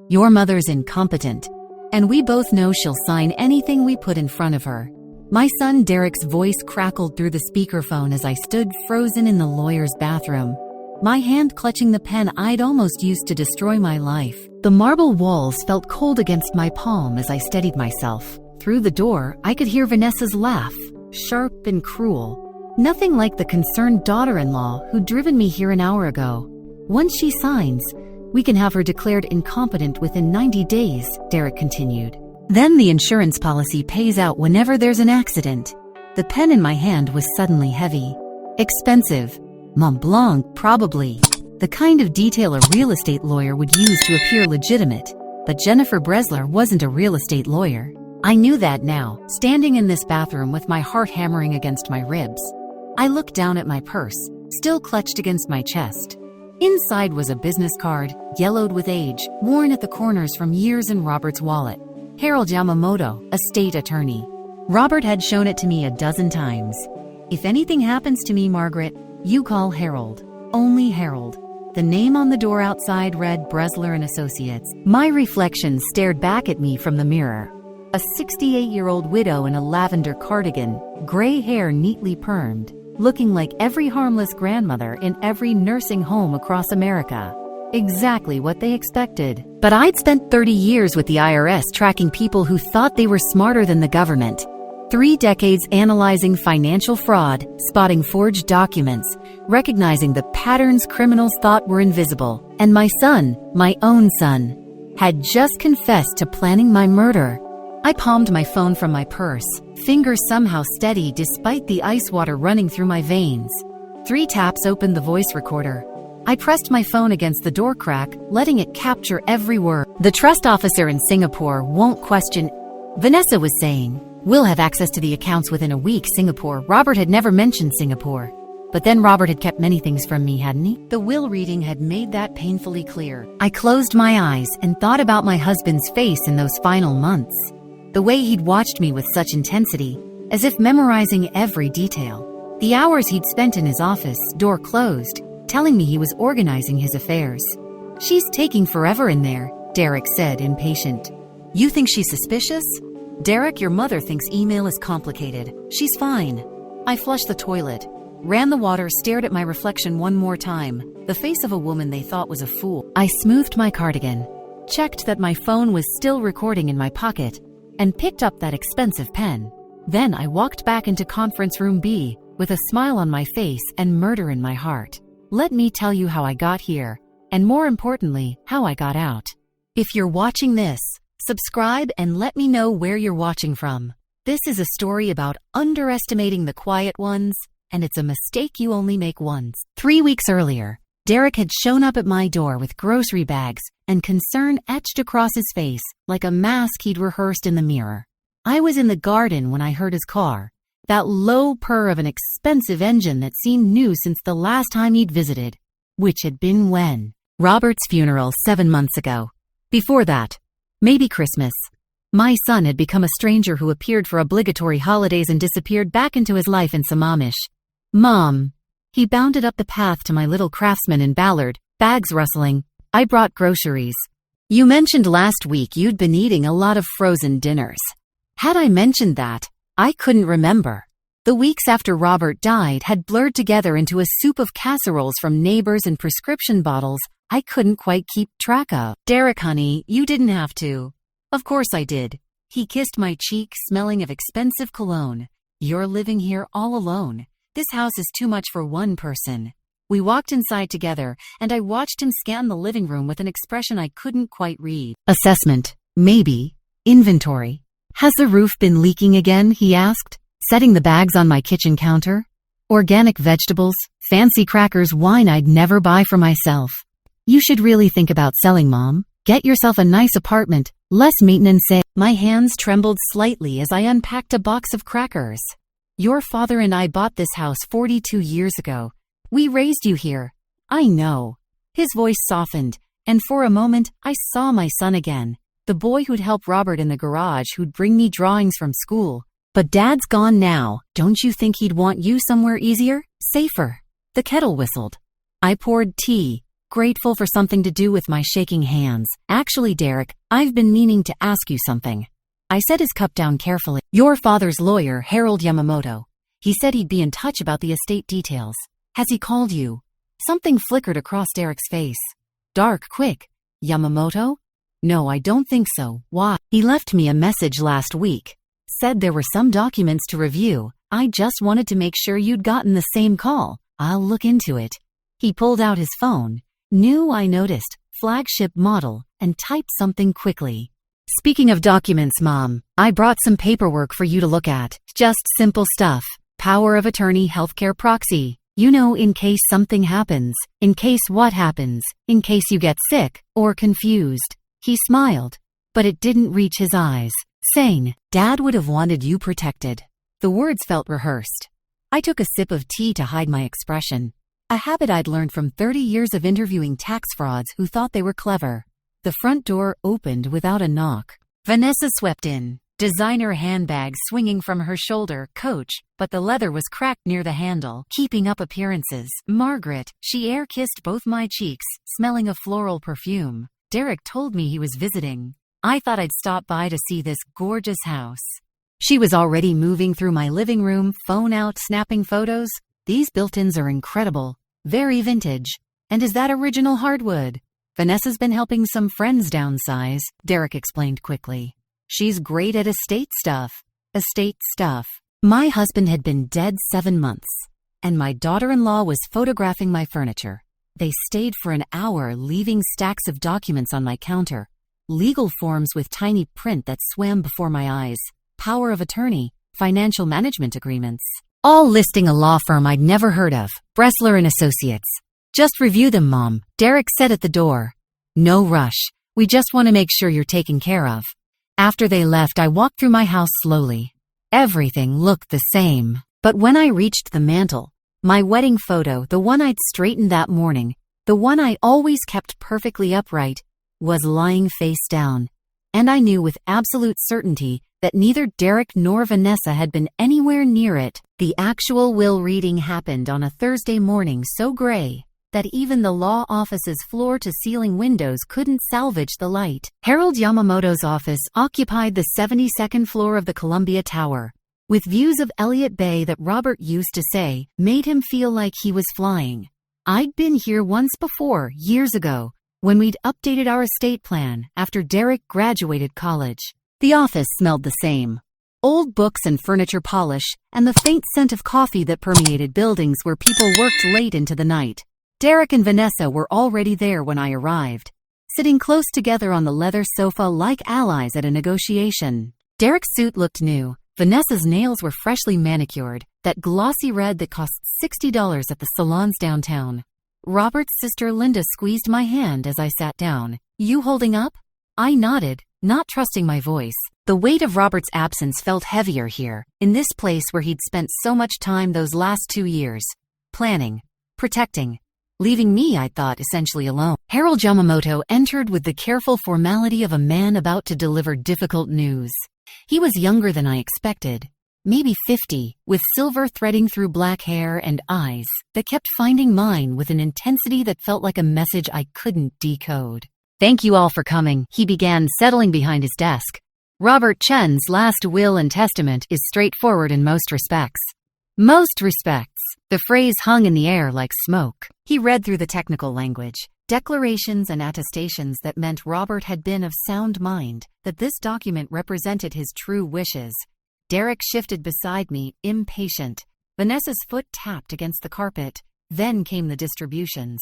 Your mother's incompetent, and we both know she'll sign anything we put in front of her." My son Derek's voice crackled through the speakerphone as I stood frozen in the lawyer's bathroom, my hand clutching the pen I'd almost used to destroy my life. The marble walls felt cold against my palm as I steadied myself. Through the door, I could hear Vanessa's laugh, sharp and cruel. Nothing like the concerned daughter-in-law who'd driven me here an hour ago. "Once she signs, we can have her declared incompetent within 90 days, Derek continued. "Then the insurance policy pays out whenever there's an accident." The pen in my hand was suddenly heavy. Expensive. Mont Blanc, probably. The kind of detail a real estate lawyer would use to appear legitimate. But Jennifer Bresler wasn't a real estate lawyer. I knew that now, standing in this bathroom with my heart hammering against my ribs. I looked down at my purse, still clutched against my chest. Inside was a business card, yellowed with age, worn at the corners from years in Robert's wallet. Harold Yamamoto, a state attorney. Robert had shown it to me a dozen times. "If anything happens to me, Margaret, you call Harold. Only Harold." The name on the door outside read Bresler and Associates. My reflection stared back at me from the mirror. A 68-year-old widow in a lavender cardigan, gray hair neatly permed, looking like every harmless grandmother in every nursing home across America. Exactly what they expected. But I'd spent 30 years with the IRS tracking people who thought they were smarter than the government. 3 decades analyzing financial fraud, spotting forged documents, recognizing the patterns criminals thought were invisible. And my son, my own son, had just confessed to planning my murder. I palmed my phone from my purse, fingers somehow steady despite the ice water running through my veins. 3 taps opened the voice recorder. I pressed my phone against the door crack, letting it capture every word. "The trust officer in Singapore won't question," Vanessa was saying. "We'll have access to the accounts within a week." Singapore. Robert had never mentioned Singapore. But then Robert had kept many things from me, hadn't he? The will reading had made that painfully clear. I closed my eyes and thought about my husband's face in those final months. The way he'd watched me with such intensity, as if memorizing every detail. The hours he'd spent in his office, door closed, telling me he was organizing his affairs. "She's taking forever in there," Derek said, impatient. "You think she's suspicious?" "Derek, your mother thinks email is complicated. She's fine." I flushed the toilet, ran the water, stared at my reflection one more time, the face of a woman they thought was a fool. I smoothed my cardigan, checked that my phone was still recording in my pocket, and picked up that expensive pen. Then I walked back into conference room B with a smile on my face and murder in my heart. Let me tell you how I got here, and more importantly, how I got out. If you're watching this, subscribe and let me know where you're watching from. This is a story about underestimating the quiet ones, and it's a mistake you only make once. 3 weeks earlier, Derek had shown up at my door with grocery bags and concern etched across his face like a mask he'd rehearsed in the mirror. I was in the garden when I heard his car, that low purr of an expensive engine that seemed new since the last time he'd visited, which had been when? Robert's funeral 7 months ago. Before that, maybe Christmas. My son had become a stranger who appeared for obligatory holidays and disappeared back into his life in Sammamish. "Mom." He bounded up the path to my little craftsman in Ballard, bags rustling. "I brought groceries. You mentioned last week you'd been eating a lot of frozen dinners." Had I mentioned that? I couldn't remember. The weeks after Robert died had blurred together into a soup of casseroles from neighbors and prescription bottles I couldn't quite keep track of. "Derek, honey, you didn't have to." "Of course I did." He kissed my cheek, smelling of expensive cologne. "You're living here all alone. This house is too much for one person." We walked inside together, and I watched him scan the living room with an expression I couldn't quite read. "Assessment, maybe. Inventory." "Has the roof been leaking again?" he asked, setting the bags on my kitchen counter. "Organic vegetables, fancy crackers, wine I'd never buy for myself." "You should really think about selling, Mom. Get yourself a nice apartment, less maintenance." My hands trembled slightly as I unpacked a box of crackers. "Your father and I bought this house 42 years ago. We raised you here." "I know." His voice softened, and for a moment I saw my son again, the boy who'd help Robert in the garage, who'd bring me drawings from school. "But Dad's gone now. Don't you think he'd want you somewhere easier, safer?" The kettle whistled. I poured tea, grateful for something to do with my shaking hands. Actually, Derek, I've been meaning to ask you something. I set his cup down carefully. Your father's lawyer, Harold Yamamoto. He said he'd be in touch about the estate details. Has he called you? Something flickered across Derek's face. Dark, quick. Yamamoto? No, I don't think so. Why? He left me a message last week. Said there were some documents to review. I just wanted to make sure you'd gotten the same call. I'll look into it. He pulled out his phone. New, I noticed, flagship model, and typed something quickly. Speaking of documents, Mom, I brought some paperwork for you to look at. Just simple stuff. Power of attorney, healthcare proxy. You know, in case something happens. In case what happens? In case you get sick or confused. He smiled, but it didn't reach his eyes. Saying, Dad would have wanted you protected. The words felt rehearsed. I took a sip of tea to hide my expression. A habit I'd learned from 30 years of interviewing tax frauds who thought they were clever. The front door opened without a knock. Vanessa swept in, designer handbag swinging from her shoulder, Coach, but the leather was cracked near the handle, keeping up appearances. Margaret, she air-kissed both my cheeks, smelling of floral perfume. Derek told me he was visiting. I thought I'd stop by to see this gorgeous house. She was already moving through my living room, phone out, snapping photos. These built-ins are incredible, very vintage. And is that original hardwood? Vanessa's been helping some friends downsize, Derek explained quickly. She's great at estate stuff. Estate stuff. My husband had been dead 7 months, and my daughter-in-law was photographing my furniture. They stayed for an hour, leaving stacks of documents on my counter. Legal forms with tiny print that swam before my eyes. Power of attorney, financial management agreements. All listing a law firm I'd never heard of, Bressler and Associates. Just review them, Mom, Derek said at the door. No rush. We just want to make sure you're taken care of. After they left, I walked through my house slowly. Everything looked the same. But when I reached the mantel, my wedding photo, the one I'd straightened that morning, the one I always kept perfectly upright, was lying face down. And I knew with absolute certainty that neither Derek nor Vanessa had been anywhere near it. The actual will reading happened on a Thursday morning so gray that even the law office's floor-to-ceiling windows couldn't salvage the light. Harold Yamamoto's office occupied the 72nd floor of the Columbia Tower, with views of Elliott Bay that Robert used to say made him feel like he was flying. I'd been here once before, years ago, when we'd updated our estate plan after Derek graduated college. The office smelled the same. Old books and furniture polish, and the faint scent of coffee that permeated buildings where people worked late into the night. Derek and Vanessa were already there when I arrived, sitting close together on the leather sofa like allies at a negotiation. Derek's suit looked new. Vanessa's nails were freshly manicured, that glossy red that cost $60 at the salons downtown. Robert's sister Linda squeezed my hand as I sat down. You holding up? I nodded, not trusting my voice. The weight of Robert's absence felt heavier here, in this place where he'd spent so much time those last 2 years. Planning, protecting, leaving me, I thought, essentially alone. Harold Yamamoto entered with the careful formality of a man about to deliver difficult news. He was younger than I expected, maybe 50, with silver threading through black hair and eyes that kept finding mine with an intensity that felt like a message I couldn't decode. Thank you all for coming, he began, settling behind his desk. Robert Chen's last will and testament is straightforward in most respects. Most respects. The phrase hung in the air like smoke. He read through the technical language, declarations and attestations that meant Robert had been of sound mind, that this document represented his true wishes. Derek shifted beside me, impatient. Vanessa's foot tapped against the carpet. Then came the distributions.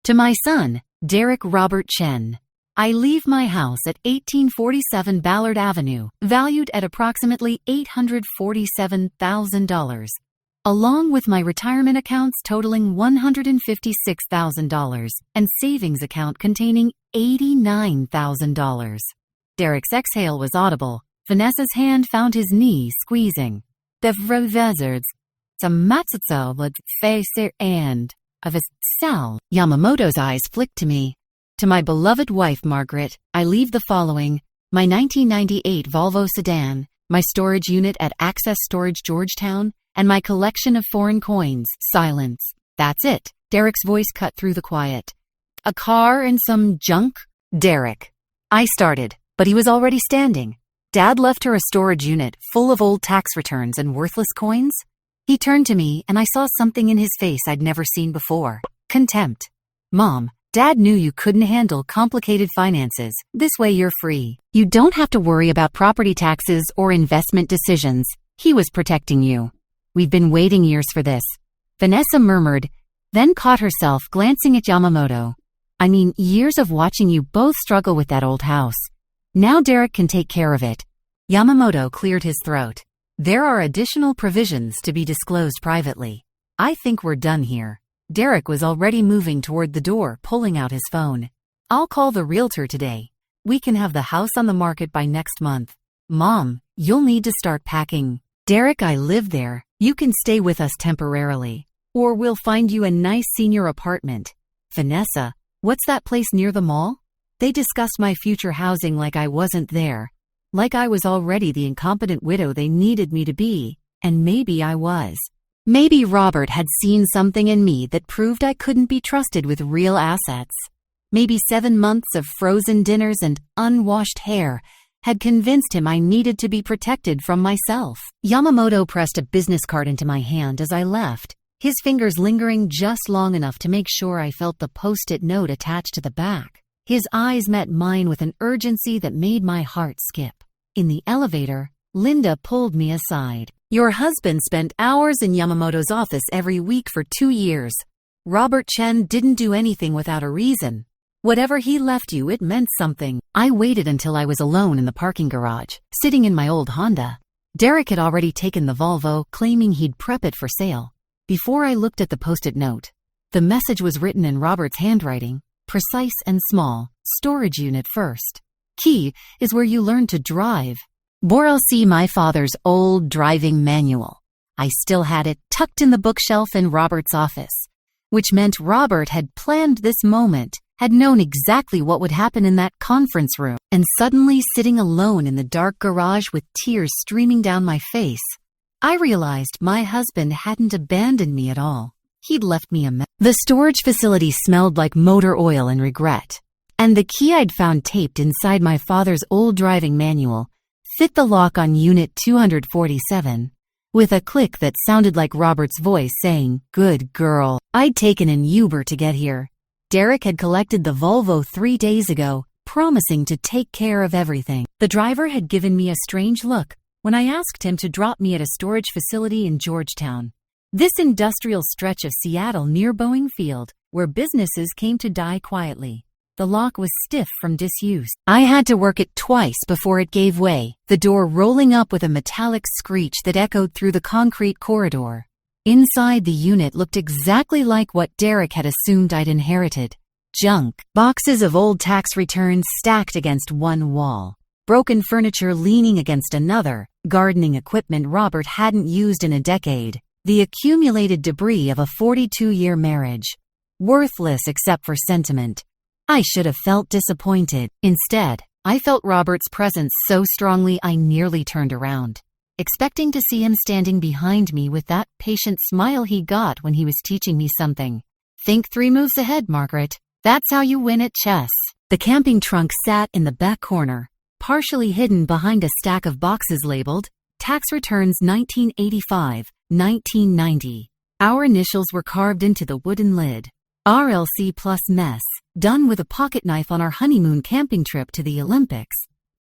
To my son, Derek Robert Chen. I leave my house at 1847 Ballard Avenue, valued at approximately $847,000. Along with my retirement accounts totaling $156,000 and savings account containing $89,000. Derek's exhale was audible. Vanessa's hand found his knee squeezing. The vizards, some matzah facer and of his Sal. Yamamoto's eyes flicked to me. To my beloved wife, Margaret, I leave the following: my 1998 Volvo sedan, my storage unit at Access Storage Georgetown, and my collection of foreign coins. Silence. That's it. Derek's voice cut through the quiet. a car and some junk? Derek. I started, but he was already standing. Dad left her a storage unit full of old tax returns and worthless coins. He turned to me and I saw something in his face I'd never seen before. Contempt. Mom, Dad knew you couldn't handle complicated finances. This way you're free. You don't have to worry about property taxes or investment decisions. He was protecting you. We've been waiting years for this. Vanessa murmured, then caught herself glancing at Yamamoto. I mean, years of watching you both struggle with that old house. Now Derek can take care of it. Yamamoto cleared his throat. There are additional provisions to be disclosed privately. I think we're done here. Derek was already moving toward the door, pulling out his phone. I'll call the realtor today. We can have the house on the market by next month. Mom, you'll need to start packing. Derek, I live there. You can stay with us temporarily. Or we'll find you a nice senior apartment. Vanessa, what's that place near the mall? They discussed my future housing like I wasn't there. Like I was already the incompetent widow they needed me to be. And maybe I was. Maybe Robert had seen something in me that proved I couldn't be trusted with real assets. Maybe 7 months of frozen dinners and unwashed hair had convinced him I needed to be protected from myself. Yamamoto pressed a business card into my hand as I left, his fingers lingering just long enough to make sure I felt the post-it note attached to the back. His eyes met mine with an urgency that made my heart skip. In the elevator, Linda pulled me aside. Your husband spent hours in Yamamoto's office every week for 2 years. Robert Chen didn't do anything without a reason. Whatever he left you, it meant something. I waited until I was alone in the parking garage, sitting in my old Honda. Derek had already taken the Volvo, claiming he'd prep it for sale. Before I looked at the post-it note, the message was written in Robert's handwriting, precise and small. Storage unit first. Key is where you learn to drive. Borel see my father's old driving manual. I still had it tucked in the bookshelf in Robert's office, which meant Robert had planned this moment, had known exactly what would happen in that conference room. And suddenly, sitting alone in the dark garage with tears streaming down my face, I realized my husband hadn't abandoned me at all. He'd left me a mess. The storage facility smelled like motor oil and regret, and the key I'd found taped inside my father's old driving manual fit the lock on Unit 247, with a click that sounded like Robert's voice saying, "Good girl." I'd taken an Uber to get here. Derek had collected the Volvo 3 days ago, promising to take care of everything. The driver had given me a strange look when I asked him to drop me at a storage facility in Georgetown, this industrial stretch of Seattle near Boeing Field, where businesses came to die quietly. The lock was stiff from disuse. I had to work it twice before it gave way, the door rolling up with a metallic screech that echoed through the concrete corridor. Inside, the unit looked exactly like what Derek had assumed I'd inherited. Junk. Boxes of old tax returns stacked against one wall. Broken furniture leaning against another. Gardening equipment Robert hadn't used in a decade. The accumulated debris of a 42-year marriage. Worthless except for sentiment. I should have felt disappointed. Instead, I felt Robert's presence so strongly I nearly turned around, expecting to see him standing behind me with that patient smile he got when he was teaching me something. Think 3 moves ahead, Margaret. That's how you win at chess. The camping trunk sat in the back corner, partially hidden behind a stack of boxes labeled Tax Returns 1985, 1990. Our initials were carved into the wooden lid. RLC plus mess, done with a pocket knife on our honeymoon camping trip to the Olympics.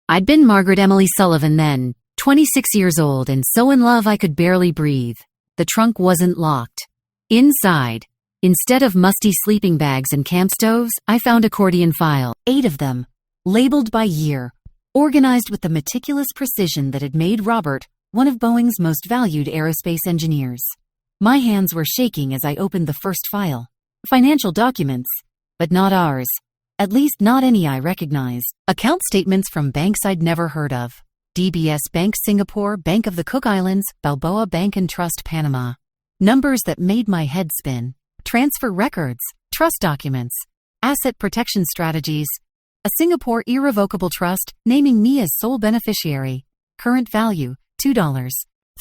I'd been Margaret Emily Sullivan then, 26 years old and so in love I could barely breathe. The trunk wasn't locked. Inside, instead of musty sleeping bags and camp stoves, I found accordion file, 8 of them, labeled by year, organized with the meticulous precision that had made Robert one of Boeing's most valued aerospace engineers. My hands were shaking as I opened the first file. Financial documents, but not ours. At least not any I recognized. Account statements from banks I'd never heard of. DBS Bank Singapore, Bank of the Cook Islands, Balboa Bank and Trust Panama. Numbers that made my head spin. Transfer records, trust documents, asset protection strategies. A Singapore irrevocable trust naming me as sole beneficiary. Current value, $2.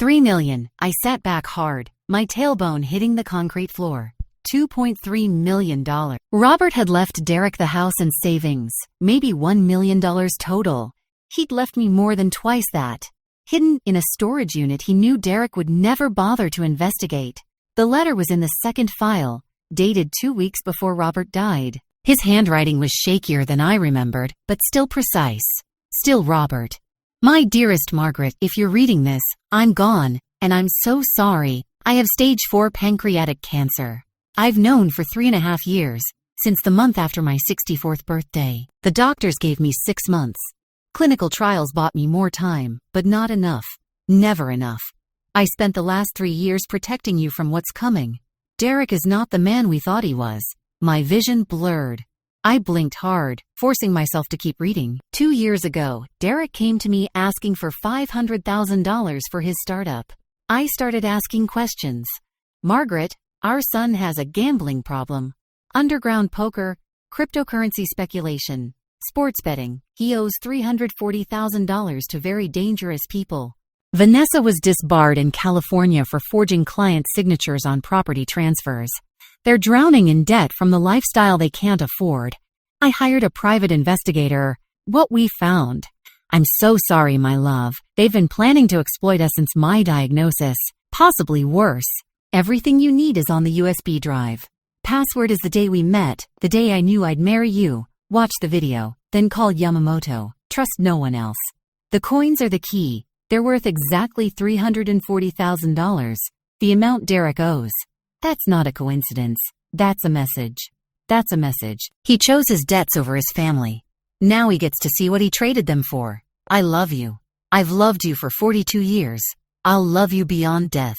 $3 million. I sat back hard, my tailbone hitting the concrete floor. $2.3 million. Robert had left Derek the house and savings, maybe $1 million total. He'd left me more than twice that. Hidden in a storage unit he knew Derek would never bother to investigate. The letter was in the second file, dated 2 weeks before Robert died. His handwriting was shakier than I remembered, but still precise. Still Robert. My dearest Margaret, if you're reading this, I'm gone, and I'm so sorry. I have stage 4 pancreatic cancer. I've known for 3.5 years, since the month after my 64th birthday. The doctors gave me 6 months. Clinical trials bought me more time, but not enough. Never enough. I spent the last 3 years protecting you from what's coming. Derek is not the man we thought he was. My vision blurred. I blinked hard, forcing myself to keep reading. 2 years ago, Derek came to me asking for $500,000 for his startup. I started asking questions. Margaret, our son has a gambling problem. Underground poker, cryptocurrency speculation, sports betting. He owes $340,000 to very dangerous people. Vanessa was disbarred in California for forging client signatures on property transfers. They're drowning in debt from the lifestyle they can't afford. I hired a private investigator. What we found. I'm so sorry, my love. They've been planning to exploit us since my diagnosis. Possibly worse. Everything you need is on the USB drive. Password is the day we met, the day I knew I'd marry you. Watch the video, then call Yamamoto. Trust no one else. The coins are the key. They're worth exactly $340,000, the amount Derek owes. That's not a coincidence. That's a message. That's a message. He chose his debts over his family. Now he gets to see what he traded them for. I love you. I've loved you for 42 years. I'll love you beyond death.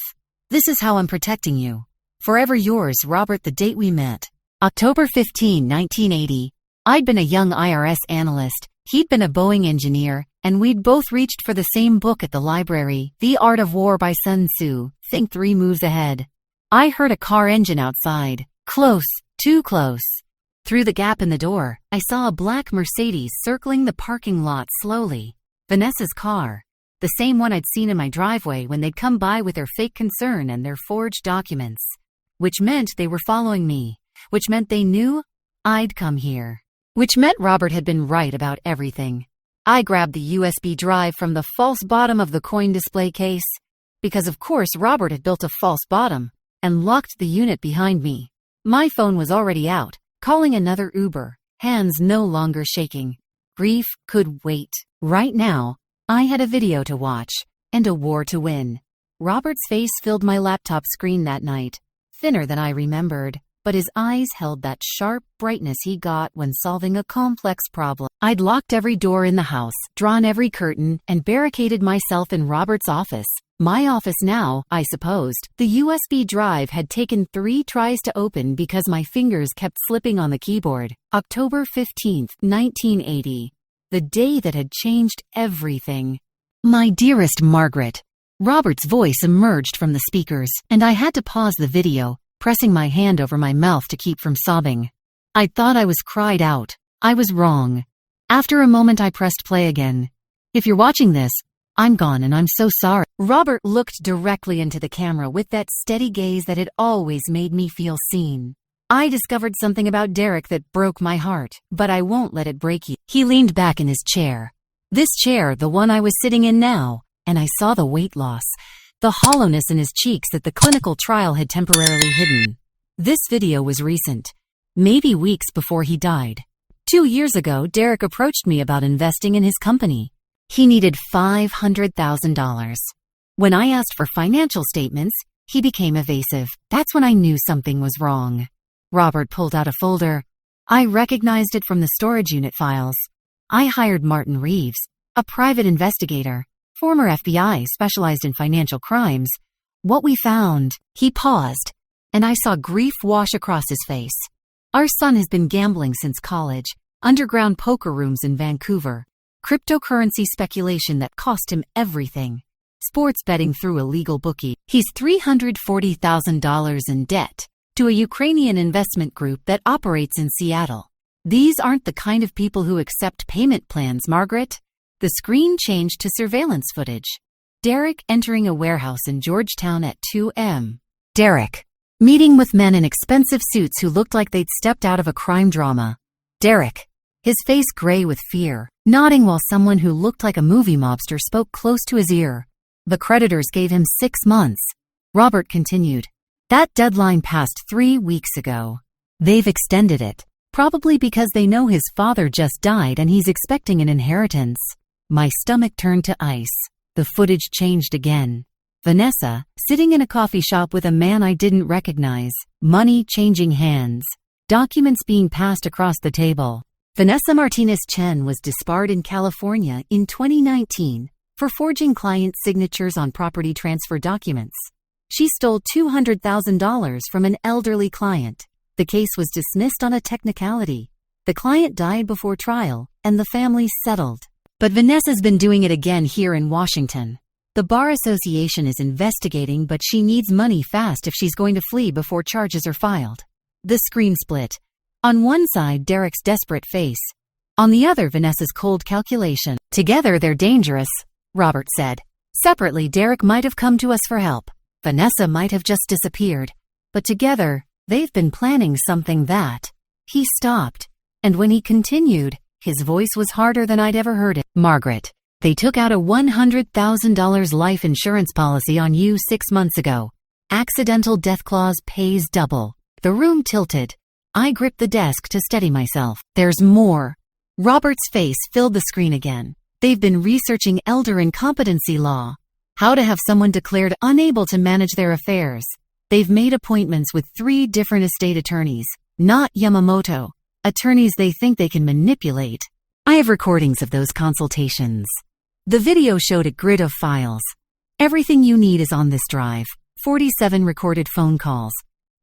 This is how I'm protecting you. Forever yours, Robert. The date we met. October 15, 1980. I'd been a young IRS analyst. He'd been a Boeing engineer, and we'd both reached for the same book at the library, The Art of War by Sun Tzu. Think 3 moves ahead. I heard a car engine outside. Close, too close. Through the gap in the door, I saw a black Mercedes circling the parking lot slowly. Vanessa's car. The same one I'd seen in my driveway when they'd come by with their fake concern and their forged documents. Which meant they were following me. Which meant they knew I'd come here. Which meant Robert had been right about everything. I grabbed the USB drive from the false bottom of the coin display case. Because of course Robert had built a false bottom, and locked the unit behind me. My phone was already out, calling another Uber, hands no longer shaking. Grief could wait. Right now, I had a video to watch, and a war to win. Robert's face filled my laptop screen that night, thinner than I remembered, but his eyes held that sharp brightness he got when solving a complex problem. I'd locked every door in the house, drawn every curtain, and barricaded myself in Robert's office. My office now, I supposed. The USB drive had taken 3 tries to open because my fingers kept slipping on the keyboard. October 15th, 1980. The day that had changed everything. My dearest Margaret. Robert's voice emerged from the speakers, and I had to pause the video, pressing my hand over my mouth to keep from sobbing. I thought I was cried out. I was wrong. After a moment I pressed play again. If you're watching this, I'm gone and I'm so sorry. Robert looked directly into the camera with that steady gaze that had always made me feel seen. I discovered something about Derek that broke my heart, but I won't let it break you. He leaned back in his chair. This chair, the one I was sitting in now, and I saw the weight loss. The hollowness in his cheeks that the clinical trial had temporarily hidden. This video was recent, maybe weeks before he died. 2 years ago, Derek approached me about investing in his company. He needed $500,000. When I asked for financial statements, he became evasive. That's when I knew something was wrong. Robert pulled out a folder. I recognized it from the storage unit files. I hired Martin Reeves, a private investigator. Former FBI, specialized in financial crimes. What we found. He paused, and I saw grief wash across his face. Our son has been gambling since college, underground poker rooms in Vancouver, cryptocurrency speculation that cost him everything, sports betting through a legal bookie. He's $340,000 in debt to a Ukrainian investment group that operates in Seattle. These aren't the kind of people who accept payment plans, Margaret. The screen changed to surveillance footage. Derek entering a warehouse in Georgetown at 2 a.m. Derek. meeting with men in expensive suits who looked like they'd stepped out of a crime drama. Derek, his face gray with fear, nodding while someone who looked like a movie mobster spoke close to his ear. The creditors gave him 6 months. Robert continued. That deadline passed 3 weeks ago. They've extended it, probably because they know his father just died and he's expecting an inheritance. My stomach turned to ice. The footage changed again. Vanessa, sitting in a coffee shop with a man I didn't recognize. Money changing hands. Documents being passed across the table. Vanessa Martinez Chen was disbarred in California in 2019 for forging client signatures on property transfer documents. She stole $200,000 from an elderly client. The case was dismissed on a technicality. The client died before trial, and the family settled. But Vanessa's been doing it again here in Washington. The Bar Association is investigating, but she needs money fast if she's going to flee before charges are filed. The screen split. On one side, Derek's desperate face. On the other, Vanessa's cold calculation. Together, they're dangerous, Robert said. Separately, Derek might have come to us for help. Vanessa might have just disappeared. But together, they've been planning something that... He stopped. And when he continued, his voice was harder than I'd ever heard it. Margaret, they took out a $100,000 life insurance policy on you 6 months ago. Accidental death clause pays double. The room tilted. I gripped the desk to steady myself. There's more. Robert's face filled the screen again. They've been researching elder incompetency law. How to have someone declared unable to manage their affairs. They've made appointments with 3 different estate attorneys, not Yamamoto. Attorneys they think they can manipulate. I have recordings of those consultations. The video showed a grid of files. Everything you need is on this drive. 47 recorded phone calls.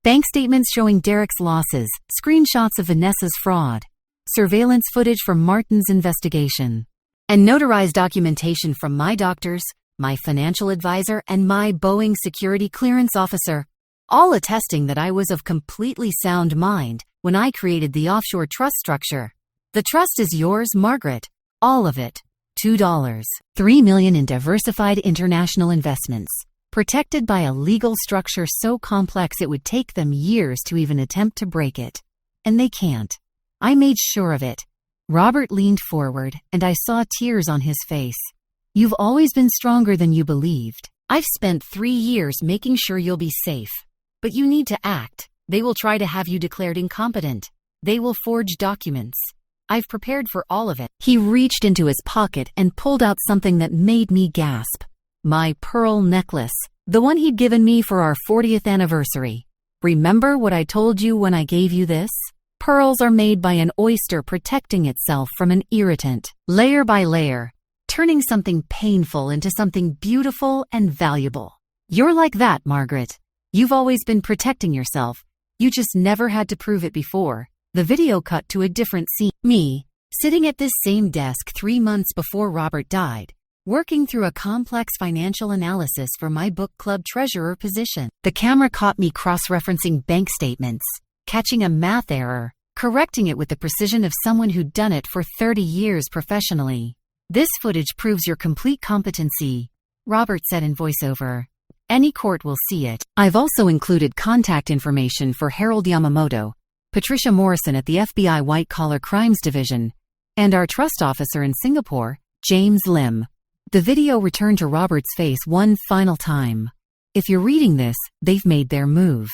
Bank statements showing Derek's losses, screenshots of Vanessa's fraud, surveillance footage from Martin's investigation, and notarized documentation from my doctors, my financial advisor, and my Boeing security clearance officer, all attesting that I was of completely sound mind when I created the offshore trust structure. The trust is yours, Margaret. All of it. $2. $3 million in diversified international investments. Protected by a legal structure so complex it would take them years to even attempt to break it. And they can't. I made sure of it. Robert leaned forward, and I saw tears on his face. You've always been stronger than you believed. I've spent 3 years making sure you'll be safe. But you need to act. They will try to have you declared incompetent. They will forge documents. I've prepared for all of it. He reached into his pocket and pulled out something that made me gasp. My pearl necklace, the one he'd given me for our 40th anniversary. Remember what I told you when I gave you this? Pearls are made by an oyster protecting itself from an irritant, layer by layer, turning something painful into something beautiful and valuable. You're like that, Margaret. You've always been protecting yourself. You just never had to prove it before. The video cut to a different scene. Me, sitting at this same desk 3 months before Robert died, working through a complex financial analysis for my book club treasurer position. The camera caught me cross-referencing bank statements, catching a math error, correcting it with the precision of someone who'd done it for 30 years professionally. This footage proves your complete competency, Robert said in voiceover. Any court will see it. I've also included contact information for Harold Yamamoto, Patricia Morrison at the FBI White Collar Crimes Division, and our trust officer in Singapore, James Lim. The video returned to Robert's face one final time. If you're reading this, they've made their move.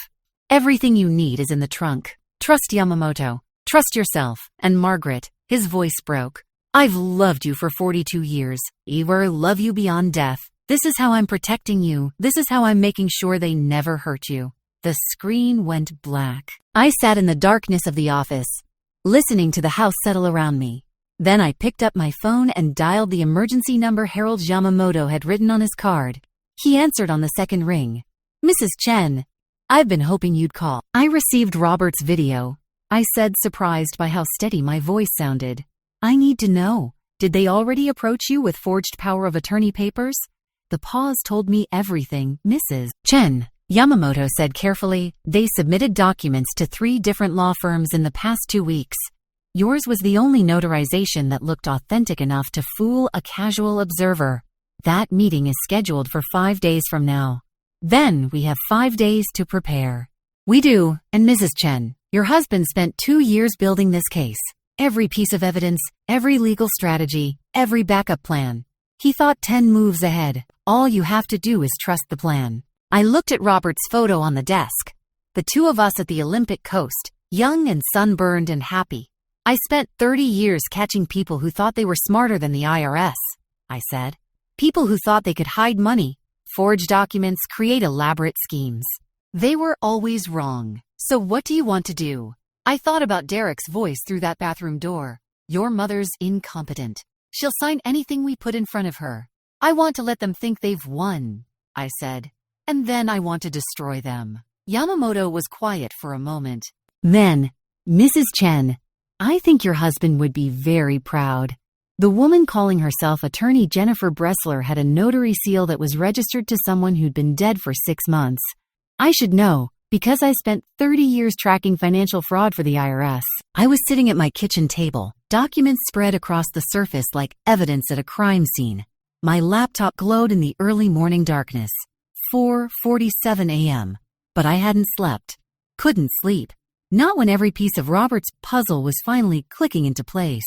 Everything you need is in the trunk. Trust Yamamoto. Trust yourself. And Margaret, his voice broke. I've loved you for 42 years. Ewer, love you beyond death. This is how I'm protecting you. This is how I'm making sure they never hurt you. The screen went black. I sat in the darkness of the office, listening to the house settle around me. Then I picked up my phone and dialed the emergency number Harold Yamamoto had written on his card. He answered on the second ring. Mrs. Chen, I've been hoping you'd call. I received Robert's video, I said, surprised by how steady my voice sounded. I need to know, did they already approach you with forged power of attorney papers? The pause told me everything, Mrs. Chen, Yamamoto said carefully. They submitted documents to 3 different law firms in the past 2 weeks. Yours was the only notarization that looked authentic enough to fool a casual observer. That meeting is scheduled for 5 days from now. Then we have 5 days to prepare. We do, and Mrs. Chen, your husband spent 2 years building this case. Every piece of evidence, every legal strategy, every backup plan. He thought 10 moves ahead. All you have to do is trust the plan. I looked at Robert's photo on the desk. The two of us at the Olympic coast, young and sunburned and happy. I spent 30 years catching people who thought they were smarter than the IRS, I said. People who thought they could hide money, forge documents, create elaborate schemes. They were always wrong. So what do you want to do? I thought about Derek's voice through that bathroom door. Your mother's incompetent. She'll sign anything we put in front of her. I want to let them think they've won, I said. And then I want to destroy them. Yamamoto was quiet for a moment. Then, Mrs. Chen, I think your husband would be very proud. The woman calling herself attorney Jennifer Bressler had a notary seal that was registered to someone who'd been dead for 6 months. I should know, because I spent 30 years tracking financial fraud for the IRS. I was sitting at my kitchen table, documents spread across the surface like evidence at a crime scene. My laptop glowed in the early morning darkness. 4:47 a.m. But I hadn't slept. Couldn't sleep. Not when every piece of Robert's puzzle was finally clicking into place.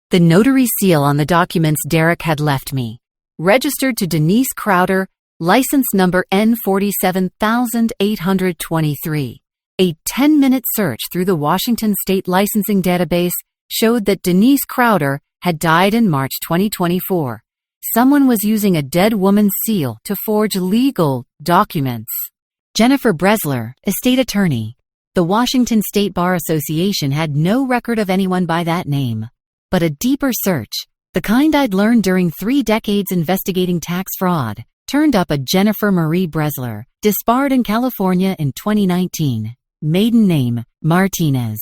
The notary seal on the documents Derek had left me. Registered to Denise Crowder, license number N47823. A 10-minute search through the Washington State licensing database showed that Denise Crowder had died in March 2024. Someone was using a dead woman's seal to forge legal documents. Jennifer Bressler, estate attorney. The Washington State Bar Association had no record of anyone by that name. But a deeper search, the kind I'd learned during 3 decades investigating tax fraud, turned up a Jennifer Marie Bressler, disbarred in California in 2019. Maiden name, Martinez.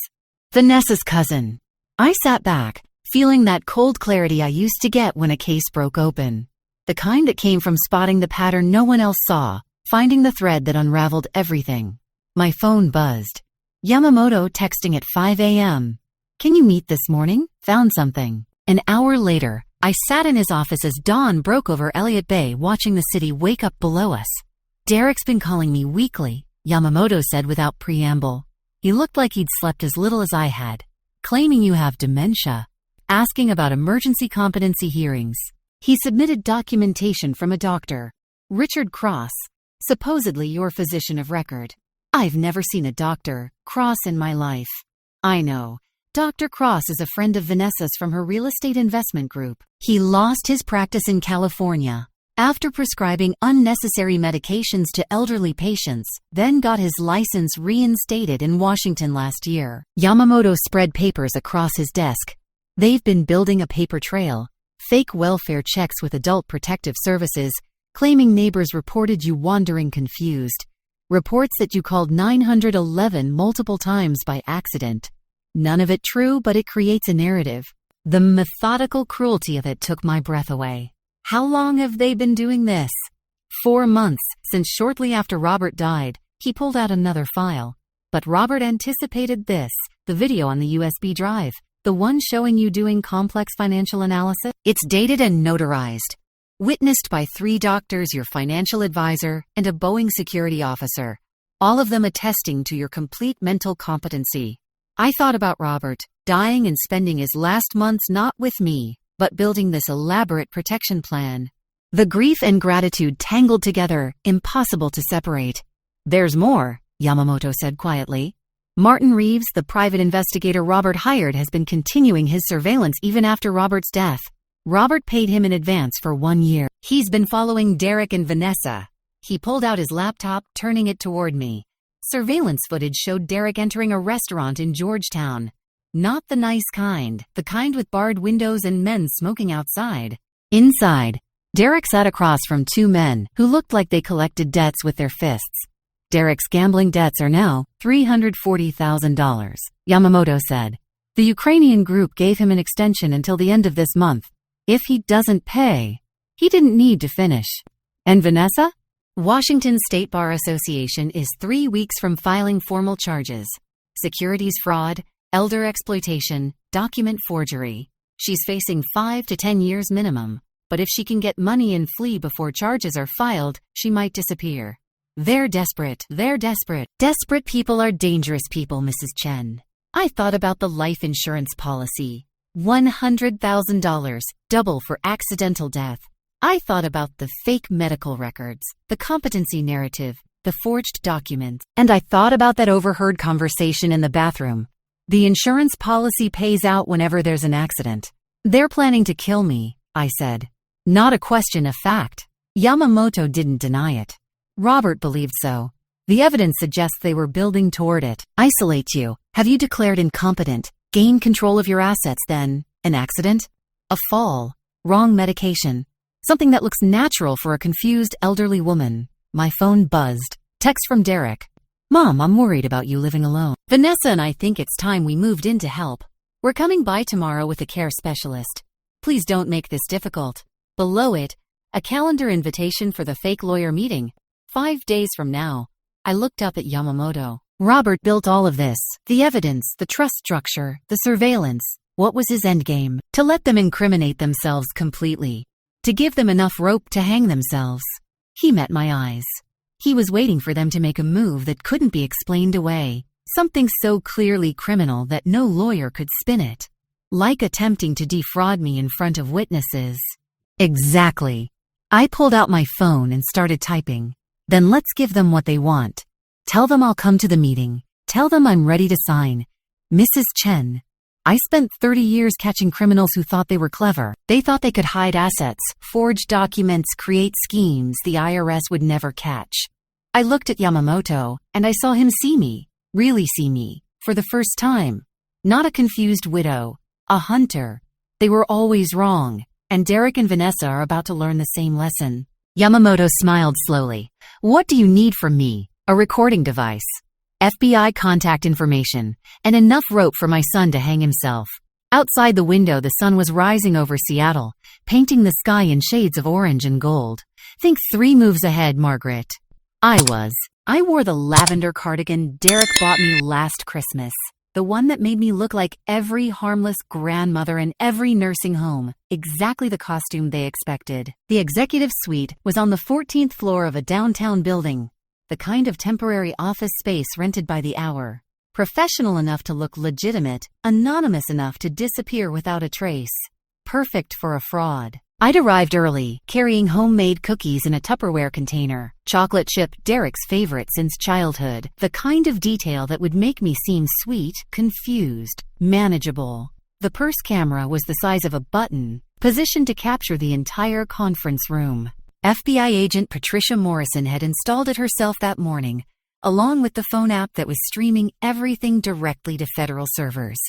Vanessa's cousin. I sat back, feeling that cold clarity I used to get when a case broke open. The kind that came from spotting the pattern no one else saw, finding the thread that unraveled everything. My phone buzzed. Yamamoto texting at 5 a.m. Can you meet this morning? Found something. An hour later, I sat in his office as dawn broke over Elliott Bay, watching the city wake up below us. Derek's been calling me weekly, Yamamoto said without preamble. He looked like he'd slept as little as I had. Claiming you have dementia. Asking about emergency competency hearings. He submitted documentation from a doctor, Richard Cross, supposedly your physician of record. I've never seen a Dr. Cross in my life. I know. Dr. Cross is a friend of Vanessa's from her real estate investment group. He lost his practice in California after prescribing unnecessary medications to elderly patients, then got his license reinstated in Washington last year. Yamamoto spread papers across his desk. They've been building a paper trail, fake welfare checks with Adult Protective Services, claiming neighbors reported you wandering confused. Reports that you called 911 multiple times by accident. None of it true, but it creates a narrative. The methodical cruelty of it took my breath away. How long have they been doing this? 4 months, since shortly after Robert died, he pulled out another file. But Robert anticipated this, the video on the USB drive, the one showing you doing complex financial analysis. It's dated and notarized. Witnessed by 3 doctors, your financial advisor, and a Boeing security officer, all of them attesting to your complete mental competency. I thought about Robert, dying and spending his last months not with me, but building this elaborate protection plan. The grief and gratitude tangled together, impossible to separate. There's more, Yamamoto said quietly. Martin Reeves, the private investigator Robert hired, has been continuing his surveillance even after Robert's death. Robert paid him in advance for 1 year. He's been following Derek and Vanessa. He pulled out his laptop, turning it toward me. Surveillance footage showed Derek entering a restaurant in Georgetown. Not the nice kind, the kind with barred windows and men smoking outside. Inside, Derek sat across from 2 men who looked like they collected debts with their fists. Derek's gambling debts are now $340,000, Yamamoto said. The Ukrainian group gave him an extension until the end of this month. If he doesn't pay, he didn't need to finish. And Vanessa? Washington State Bar Association is 3 weeks from filing formal charges. Securities fraud, elder exploitation, document forgery. She's facing 5 to 10 years minimum, but if she can get money and flee before charges are filed, she might disappear. They're desperate. They're desperate. Desperate people are dangerous people, Mrs. Chen. I thought about the life insurance policy. $100,000, double for accidental death. I thought about the fake medical records, the competency narrative, the forged documents, and I thought about that overheard conversation in the bathroom. The insurance policy pays out whenever there's an accident. They're planning to kill me, I said. Not a question of fact. Yamamoto didn't deny it. Robert believed so. The evidence suggests they were building toward it. Isolate you. Have you declared incompetent? Gain control of your assets then? An accident? A fall? Wrong medication? Something that looks natural for a confused elderly woman. My phone buzzed. Text from Derek. Mom, I'm worried about you living alone. Vanessa and I think it's time we moved in to help. We're coming by tomorrow with a care specialist. Please don't make this difficult. Below it, a calendar invitation for the fake lawyer meeting. 5 days from now. I looked up at Yamamoto. Robert built all of this. The evidence, the trust structure, the surveillance. What was his endgame? To let them incriminate themselves completely. To give them enough rope to hang themselves. He met my eyes. He was waiting for them to make a move that couldn't be explained away. Something so clearly criminal that no lawyer could spin it. Like attempting to defraud me in front of witnesses. Exactly. I pulled out my phone and started typing. Then let's give them what they want. Tell them I'll come to the meeting. Tell them I'm ready to sign. Mrs. Chen. I spent 30 years catching criminals who thought they were clever. They thought they could hide assets, forge documents, create schemes the IRS would never catch. I looked at Yamamoto, and I saw him see me, really see me, for the first time. Not a confused widow, a hunter. They were always wrong, and Derek and Vanessa are about to learn the same lesson. Yamamoto smiled slowly. What do you need from me? A recording device. FBI contact information, and enough rope for my son to hang himself. Outside the window, the sun was rising over Seattle, painting the sky in shades of orange and gold. Think 3 moves ahead, Margaret. I wore the lavender cardigan Derek bought me last Christmas. The one that made me look like every harmless grandmother in every nursing home. Exactly the costume they expected. The executive suite was on the 14th floor of a downtown building. The kind of temporary office space rented by the hour. Professional enough to look legitimate, anonymous enough to disappear without a trace. Perfect for a fraud. I'd arrived early, carrying homemade cookies in a Tupperware container. Chocolate chip, Derek's favorite since childhood. The kind of detail that would make me seem sweet, confused, manageable. The purse camera was the size of a button, positioned to capture the entire conference room. FBI agent Patricia Morrison had installed it herself that morning, along with the phone app that was streaming everything directly to federal servers.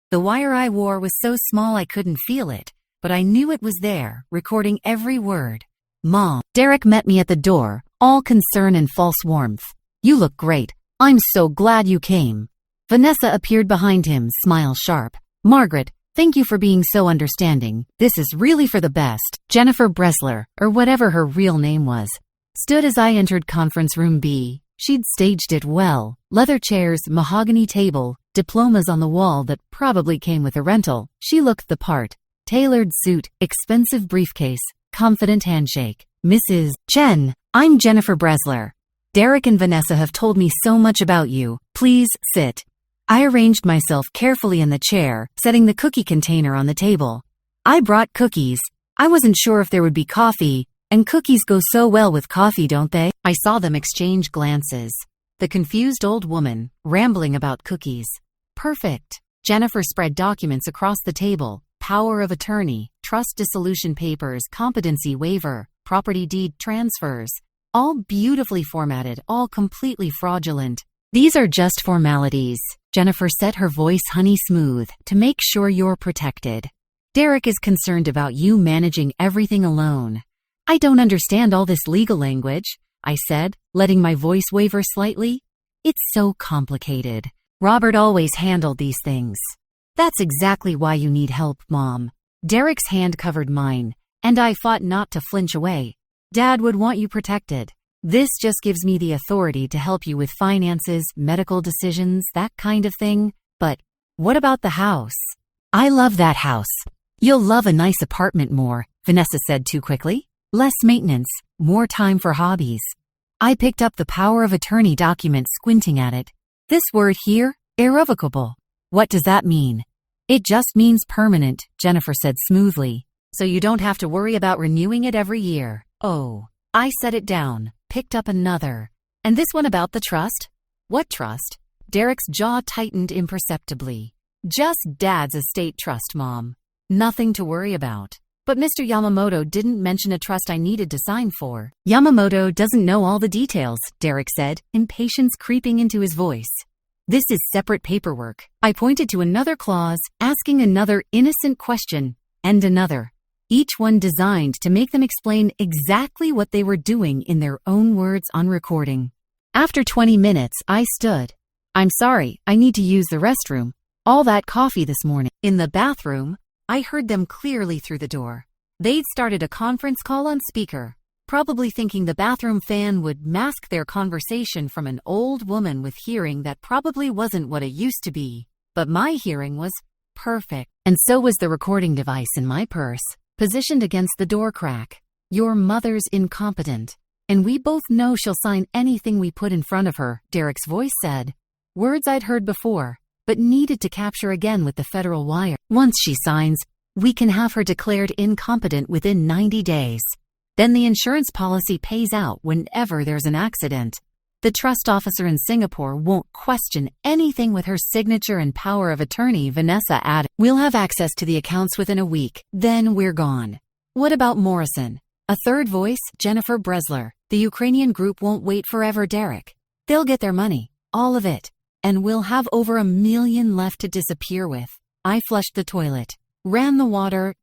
The wire I wore was so small I couldn't feel it, but I knew it was there, recording every word. Mom. Derek met me at the door, all concern and false warmth. You look great. I'm so glad you came. Vanessa appeared behind him, smile sharp. Margaret, thank you for being so understanding. This is really for the best. Jennifer Bresler, or whatever her real name was, stood as I entered conference room B. She'd staged it well. Leather chairs, mahogany table, diplomas on the wall that probably came with a rental. She looked the part. Tailored suit, expensive briefcase, confident handshake. Mrs. Chen, I'm Jennifer Bresler. Derek and Vanessa have told me so much about you. Please sit. I arranged myself carefully in the chair, setting the cookie container on the table. I brought cookies. I wasn't sure if there would be coffee, and cookies go so well with coffee, don't they? I saw them exchange glances. The confused old woman, rambling about cookies. Perfect. Jennifer spread documents across the table. Power of attorney, trust dissolution papers, competency waiver, property deed transfers. All beautifully formatted, all completely fraudulent. These are just formalities. Jennifer set her voice honey smooth to make sure you're protected. Derek is concerned about you managing everything alone. I don't understand all this legal language, I said, letting my voice waver slightly. It's so complicated. Robert always handled these things. That's exactly why you need help, Mom. Derek's hand covered mine, and I fought not to flinch away. Dad would want you protected. This just gives me the authority to help you with finances, medical decisions, that kind of thing. But what about the house? I love that house. You'll love a nice apartment more, Vanessa said too quickly. Less maintenance, more time for hobbies. I picked up the power of attorney document, squinting at it. This word here, irrevocable. What does that mean? It just means permanent, Jennifer said smoothly. So you don't have to worry about renewing it every year. Oh. I set it down, picked up another. And this one about the trust? What trust? Derek's jaw tightened imperceptibly. Just Dad's estate trust, Mom. Nothing to worry about. But Mr. Yamamoto didn't mention a trust I needed to sign for. Yamamoto doesn't know all the details, Derek said, impatience creeping into his voice. This is separate paperwork. I pointed to another clause, asking another innocent question, and another. Each one designed to make them explain exactly what they were doing in their own words on recording. After 20 minutes, I stood. I'm sorry, I need to use the restroom. All that coffee this morning. In the bathroom, I heard them clearly through the door. They'd started a conference call on speaker, probably thinking the bathroom fan would mask their conversation from an old woman with hearing that probably wasn't what it used to be. But my hearing was perfect. And so was the recording device in my purse, positioned against the door crack. Your mother's incompetent, and we both know she'll sign anything we put in front of her, Derek's voice said. Words I'd heard before, but needed to capture again with the federal wire. Once she signs, we can have her declared incompetent within 90 days. Then the insurance policy pays out whenever there's an accident. The trust officer in Singapore won't question anything with her signature and power of attorney, Vanessa added. We'll have access to the accounts within a week, then we're gone. What about Morrison? A third voice, Jennifer Bresler. The Ukrainian group won't wait forever, Derek. They'll get their money, all of it, and we'll have over $1 million left to disappear with. I flushed the toilet, ran the water,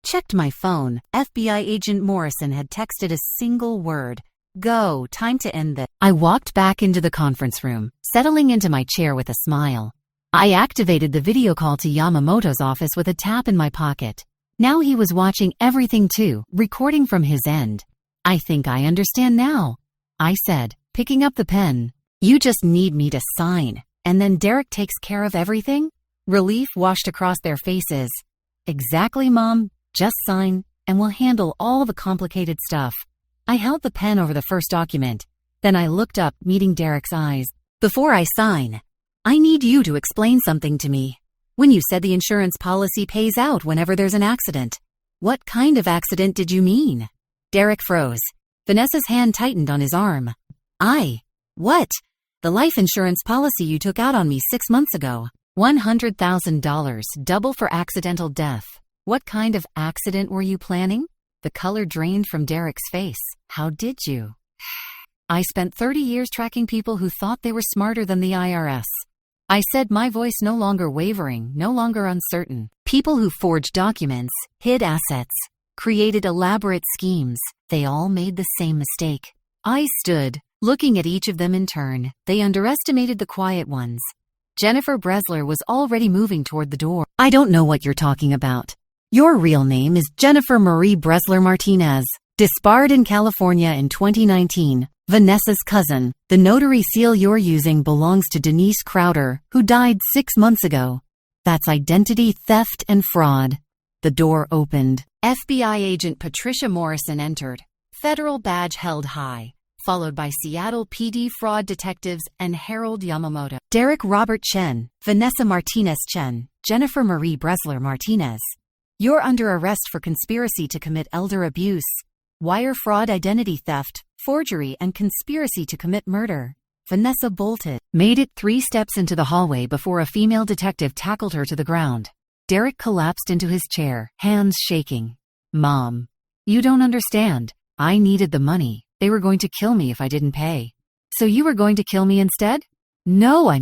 checked my phone. FBI agent Morrison had texted a single word. Go, time to end this. I walked back into the conference room, settling into my chair with a smile. I activated the video call to Yamamoto's office with a tap in my pocket. Now he was watching everything too, recording from his end. I think I understand now, I said, picking up the pen. You just need me to sign, and then Derek takes care of everything? Relief washed across their faces. Exactly, Mom. Just sign, and we'll handle all the complicated stuff. I held the pen over the first document. Then I looked up, meeting Derek's eyes. Before I sign, I need you to explain something to me. When you said the insurance policy pays out whenever there's an accident, what kind of accident did you mean? Derek froze. Vanessa's hand tightened on his arm. What? The life insurance policy you took out on me 6 months ago. $100,000, double for accidental death. What kind of accident were you planning? The color drained from Derek's face. How did you? I spent 30 years tracking people who thought they were smarter than the IRS. I said, my voice no longer wavering, no longer uncertain. People who forged documents, hid assets, created elaborate schemes. They all made the same mistake. I stood, looking at each of them in turn. They underestimated the quiet ones. Jennifer Bresler was already moving toward the door. I don't know what you're talking about. Your real name is Jennifer Marie Bresler Martinez, disbarred in California in 2019, Vanessa's cousin. The notary seal you're using belongs to Denise Crowder, who died 6 months ago. That's identity theft and fraud. The door opened. FBI agent Patricia Morrison entered, federal badge held high, followed by Seattle PD fraud detectives and Harold Yamamoto. Derek Robert Chen, Vanessa Martinez Chen, Jennifer Marie Bresler Martinez. You're under arrest for conspiracy to commit elder abuse, wire fraud, identity theft, forgery, and conspiracy to commit murder. Vanessa bolted, made it 3 steps into the hallway before a female detective tackled her to the ground. Derek collapsed into his chair, hands shaking. Mom, you don't understand. I needed the money. They were going to kill me if I didn't pay. So you were going to kill me instead? No,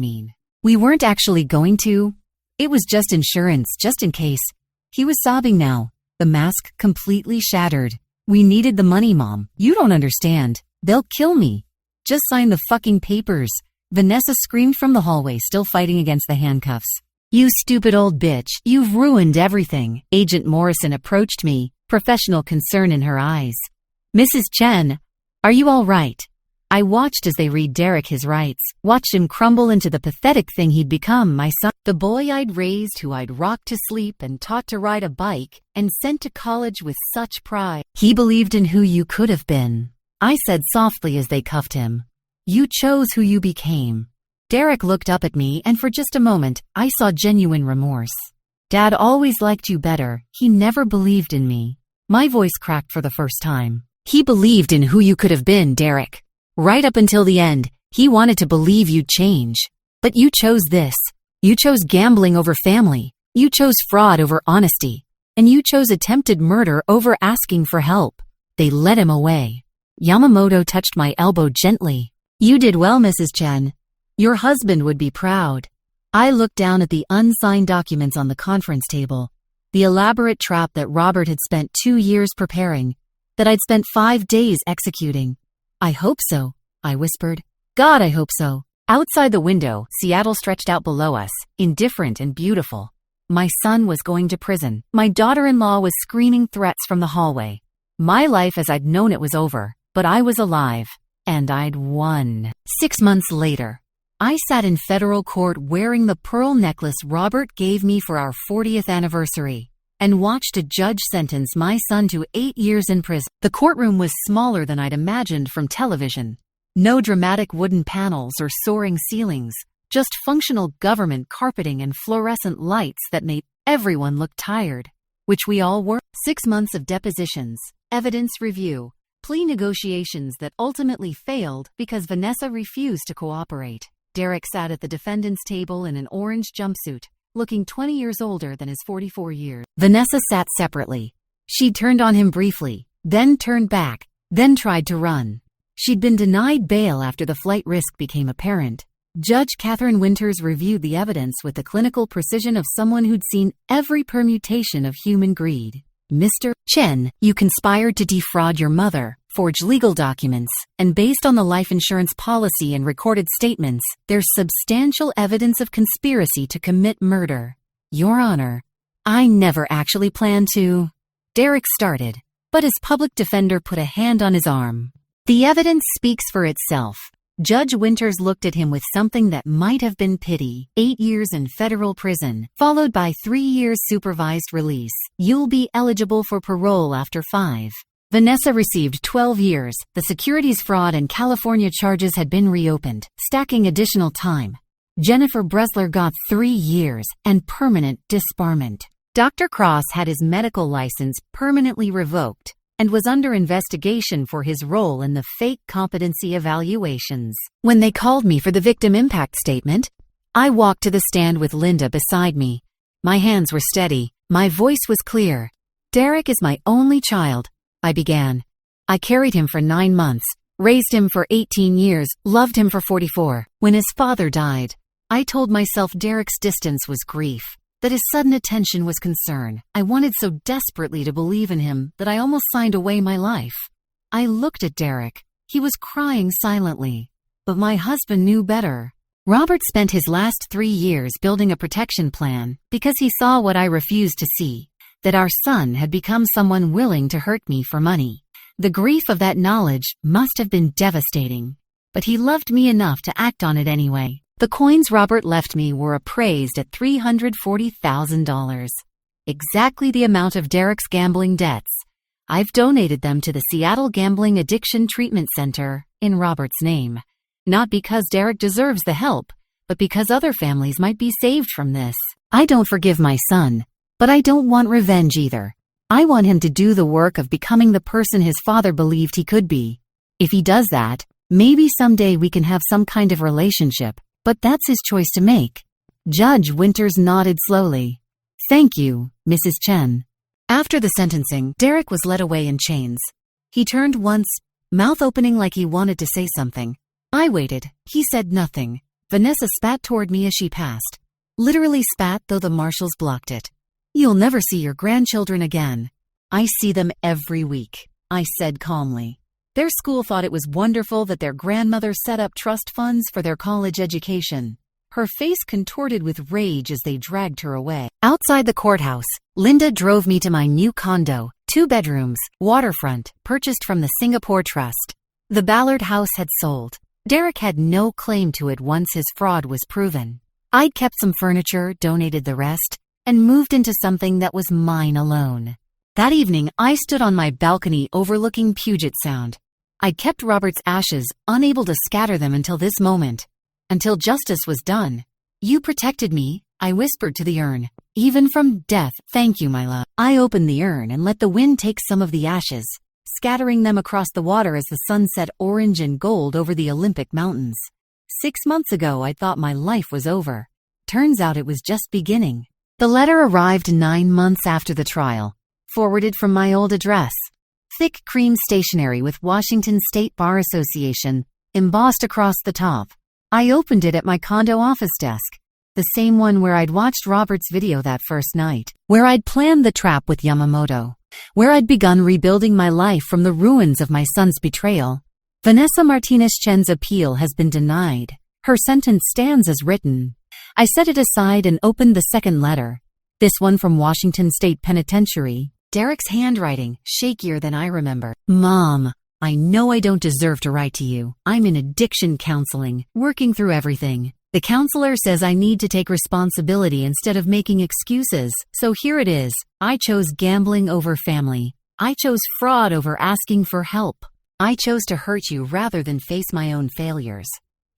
we weren't actually going to. It was just insurance, just in case. He was sobbing now, the mask completely shattered. We needed the money, Mom. You don't understand. They'll kill me. Just sign the fucking papers. Vanessa screamed from the hallway, still fighting against the handcuffs. You stupid old bitch. You've ruined everything. Agent Morrison approached me, professional concern in her eyes. Mrs. Chen, are you all right? I watched as they read Derek his rights, watched him crumble into the pathetic thing he'd become, my son. The boy I'd raised, who I'd rocked to sleep and taught to ride a bike and sent to college with such pride. He believed in who you could have been. I said softly as they cuffed him. You chose who you became. Derek looked up at me, and for just a moment, I saw genuine remorse. Dad always liked you better. He never believed in me. My voice cracked for the first time. He believed in who you could have been, Derek. Right up until the end, he wanted to believe you'd change. But you chose this. You chose gambling over family. You chose fraud over honesty. And you chose attempted murder over asking for help. They led him away. Yamamoto touched my elbow gently. You did well, Mrs. Chen. Your husband would be proud. I looked down at the unsigned documents on the conference table. The elaborate trap that Robert had spent 2 years preparing, that I'd spent 5 days executing. I hope so, I whispered. God, I hope so. Outside the window, Seattle stretched out below us, indifferent and beautiful. My son was going to prison. My daughter-in-law was screaming threats from the hallway. My life as I'd known it was over, but I was alive, and I'd won. 6 months later, I sat in federal court wearing the pearl necklace Robert gave me for our 40th anniversary, and watched a judge sentence my son to 8 years in prison. The courtroom was smaller than I'd imagined from television. No dramatic wooden panels or soaring ceilings, just functional government carpeting and fluorescent lights that made everyone look tired, which we all were. 6 months of depositions, evidence review, plea negotiations that ultimately failed because Vanessa refused to cooperate. Derek sat at the defendant's table in an orange jumpsuit, looking 20 years older than his 44 years. Vanessa sat separately. She turned on him briefly, then turned back, then tried to run. She'd been denied bail after the flight risk became apparent. Judge Catherine Winters reviewed the evidence with the clinical precision of someone who'd seen every permutation of human greed. Mr. Chen, you conspired to defraud your mother, forge legal documents, and based on the life insurance policy and recorded statements, there's substantial evidence of conspiracy to commit murder. Your Honor, I never actually planned to. Derek started, but his public defender put a hand on his arm. The evidence speaks for itself. Judge Winters looked at him with something that might have been pity. 8 years in federal prison, followed by 3 years supervised release. You'll be eligible for parole after 5. Vanessa received 12 years. The securities fraud and California charges had been reopened, stacking additional time. Jennifer Bresler got 3 years and permanent disbarment. Dr. Cross had his medical license permanently revoked and was under investigation for his role in the fake competency evaluations. When they called me for the victim impact statement, I walked to the stand with Linda beside me. My hands were steady. My voice was clear. Derek is my only child, I began. I carried him for 9 months, raised him for 18 years, loved him for 44. When his father died, I told myself Derek's distance was grief, that his sudden attention was concern. I wanted so desperately to believe in him that I almost signed away my life. I looked at Derek. He was crying silently. But my husband knew better. Robert spent his last 3 years building a protection plan because he saw what I refused to see, that our son had become someone willing to hurt me for money. The grief of that knowledge must have been devastating. But he loved me enough to act on it anyway. The coins Robert left me were appraised at $340,000. Exactly the amount of Derek's gambling debts. I've donated them to the Seattle Gambling Addiction Treatment Center in Robert's name. Not because Derek deserves the help, but because other families might be saved from this. I don't forgive my son, but I don't want revenge either. I want him to do the work of becoming the person his father believed he could be. If he does that, maybe someday we can have some kind of relationship. But that's his choice to make. Judge Winters nodded slowly. Thank you, Mrs. Chen. After the sentencing, Derek was led away in chains. He turned once, mouth opening like he wanted to say something. I waited. He said nothing. Vanessa spat toward me as she passed. Literally spat, though the marshals blocked it. You'll never see your grandchildren again. I see them every week, I said calmly. Their school thought it was wonderful that their grandmother set up trust funds for their college education. Her face contorted with rage as they dragged her away. Outside the courthouse, Linda drove me to my new condo, 2 bedrooms, waterfront, purchased from the Singapore Trust. The Ballard house had sold. Derek had no claim to it once his fraud was proven. I'd kept some furniture, donated the rest, and moved into something that was mine alone. That evening, I stood on my balcony overlooking Puget Sound. I kept Robert's ashes, unable to scatter them until this moment. Until justice was done. You protected me, I whispered to the urn. Even from death, thank you, my love. I opened the urn and let the wind take some of the ashes, scattering them across the water as the sun set orange and gold over the Olympic mountains. 6 months ago, I thought my life was over. Turns out it was just beginning. The letter arrived 9 months after the trial, forwarded from my old address. Thick cream stationery with Washington State Bar Association, embossed across the top. I opened it at my condo office desk. The same one where I'd watched Robert's video that first night. Where I'd planned the trap with Yamamoto. Where I'd begun rebuilding my life from the ruins of my son's betrayal. Vanessa Martinez-Chen's appeal has been denied. Her sentence stands as written. I set it aside and opened the second letter. This one from Washington State Penitentiary. Derek's handwriting, shakier than I remember. Mom, I know I don't deserve to write to you. I'm in addiction counseling, working through everything. The counselor says I need to take responsibility instead of making excuses. So here it is. I chose gambling over family. I chose fraud over asking for help. I chose to hurt you rather than face my own failures.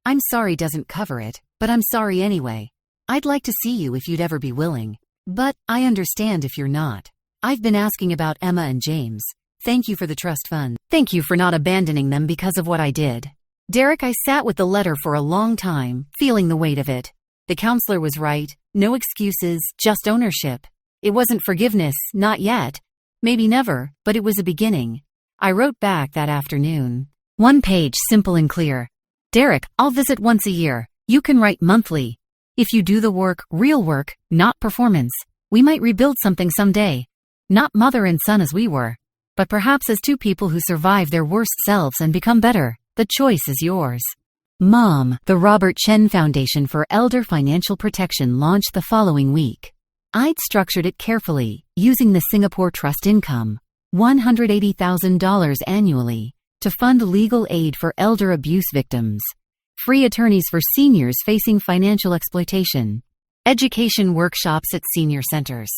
I'm sorry doesn't cover it, but I'm sorry anyway. I'd like to see you if you'd ever be willing. But I understand if you're not. I've been asking about Emma and James. Thank you for the trust fund. Thank you for not abandoning them because of what I did. Derek, I sat with the letter for a long time, feeling the weight of it. The counselor was right. No excuses, just ownership. It wasn't forgiveness, not yet. Maybe never, but it was a beginning. I wrote back that afternoon. 1 page, simple and clear. Derek, I'll visit once a year. You can write monthly. If you do the work, real work, not performance, we might rebuild something someday. Not mother and son as we were, but perhaps as two people who survive their worst selves and become better. The choice is yours. Mom, the Robert Chen Foundation for Elder Financial Protection launched the following week. I'd structured it carefully, using the Singapore Trust income, $180,000 annually, to fund legal aid for elder abuse victims, free attorneys for seniors facing financial exploitation, education workshops at senior centers,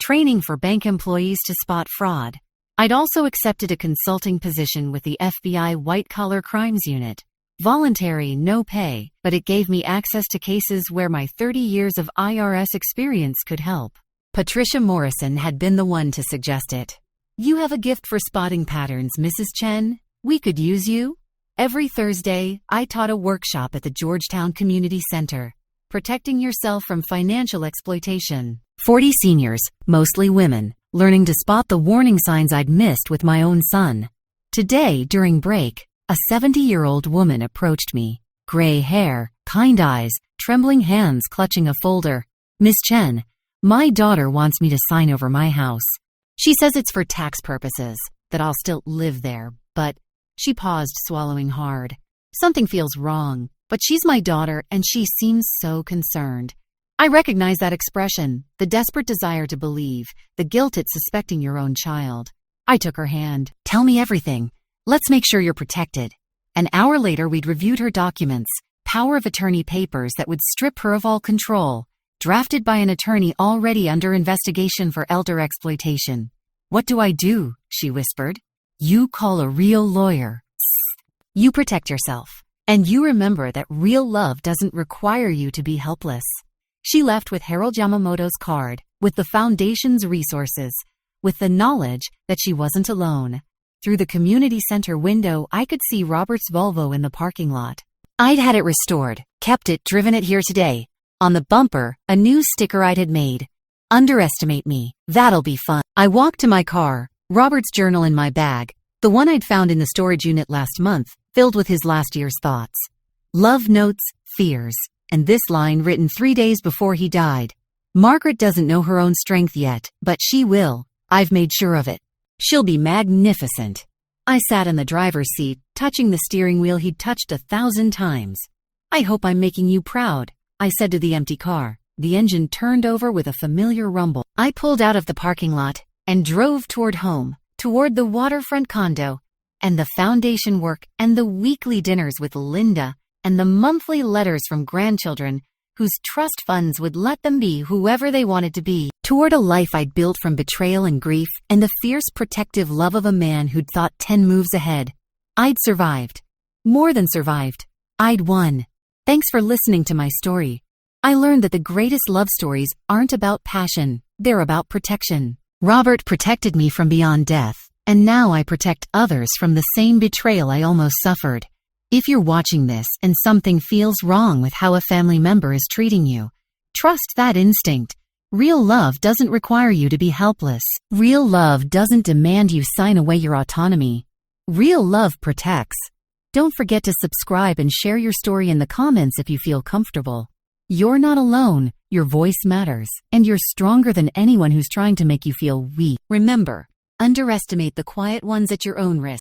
training for bank employees to spot fraud. I'd also accepted a consulting position with the FBI White-Collar Crimes Unit. Voluntary, no pay, but it gave me access to cases where my 30 years of IRS experience could help. Patricia Morrison had been the one to suggest it. You have a gift for spotting patterns, Mrs. Chen. We could use you. Every Thursday, I taught a workshop at the Georgetown Community Center, protecting yourself from financial exploitation. 40 seniors, mostly women, learning to spot the warning signs I'd missed with my own son. Today, during break, a 70-year-old woman approached me. Gray hair, kind eyes, trembling hands clutching a folder. Miss Chen, my daughter wants me to sign over my house. She says it's for tax purposes, that I'll still live there, but... She paused, swallowing hard. Something feels wrong, but she's my daughter and she seems so concerned. I recognize that expression, the desperate desire to believe, the guilt at suspecting your own child. I took her hand. Tell me everything. Let's make sure you're protected. An hour later, we'd reviewed her documents, power of attorney papers that would strip her of all control, drafted by an attorney already under investigation for elder exploitation. What do I do? She whispered. You call a real lawyer. You protect yourself. And you remember that real love doesn't require you to be helpless. She left with Harold Yamamoto's card, with the foundation's resources, with the knowledge that she wasn't alone. Through the community center window, I could see Robert's Volvo in the parking lot. I'd had it restored, kept it, driven it here today. On the bumper, a new sticker I'd had made. Underestimate me. That'll be fun. I walked to my car, Robert's journal in my bag, the one I'd found in the storage unit last month, filled with his last year's thoughts. Love notes, fears, and this line written 3 days before he died. Margaret doesn't know her own strength yet, but she will. I've made sure of it. She'll be magnificent. I sat in the driver's seat, touching the steering wheel he'd touched 1,000 times. I hope I'm making you proud, I said to the empty car. The engine turned over with a familiar rumble. I pulled out of the parking lot and drove toward home, toward the waterfront condo, and the foundation work, and the weekly dinners with Linda, and the monthly letters from grandchildren, whose trust funds would let them be whoever they wanted to be, toward a life I'd built from betrayal and grief, and the fierce protective love of a man who'd thought 10 moves ahead. I'd survived. More than survived. I'd won. Thanks for listening to my story. I learned that the greatest love stories aren't about passion, they're about protection. Robert protected me from beyond death, and now I protect others from the same betrayal I almost suffered. If you're watching this and something feels wrong with how a family member is treating you, trust that instinct. Real love doesn't require you to be helpless. Real love doesn't demand you sign away your autonomy. Real love protects. Don't forget to subscribe and share your story in the comments if you feel comfortable. You're not alone, your voice matters, and you're stronger than anyone who's trying to make you feel weak. Remember, underestimate the quiet ones at your own risk.